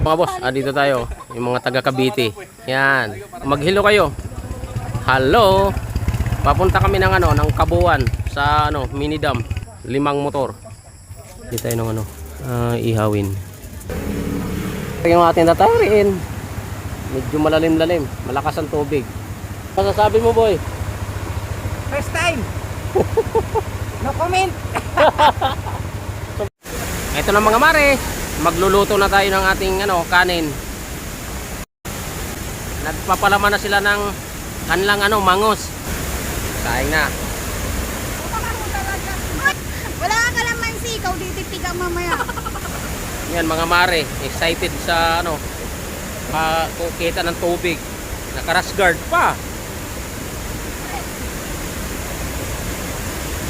Mga boss, dito tayo. Yung mga taga Cavite. Yan. Maghilo kayo. Hello. Papunta kami ng ano, ng Kabuuan sa ano, mini dam. 5 motor. Dito tayo ng ano, ihawin. Yung ating tatarin. Medyo malalim-lalim. Malakas ang tubig. Masasabi mo, boy? First time. No comment. Ito na mga mare. Magluluto na tayo ng ating ano, kanin. Nagpapalaman na sila ng kanilang ano, mangos. Saing na. Wala ka kalamansi, ikaw tititig ka mamaya. Yan mga mare, excited sa ano, kukita ng tubig. Naka-rash guard pa.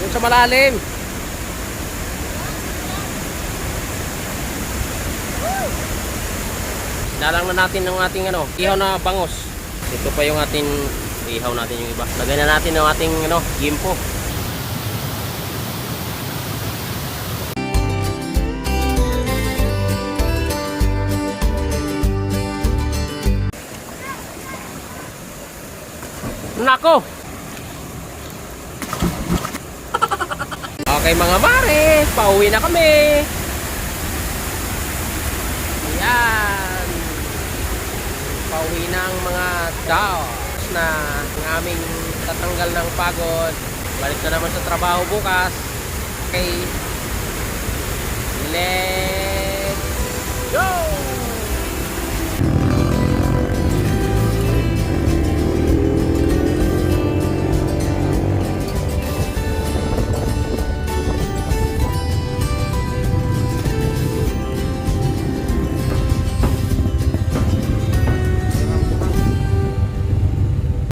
Yun sa malalim. Dalang na natin ng ating ano, ihaw na bangos. Ito pa yung ating ihaw natin yung iba. Lagay na natin ng ating ano, gimpo. Nako. Okay mga mare, pauwi na kami. Ayan. Pauwi na ang mga daos na ang aming tatanggal ng pagod. Balik na naman sa trabaho bukas. Okay. Let's go!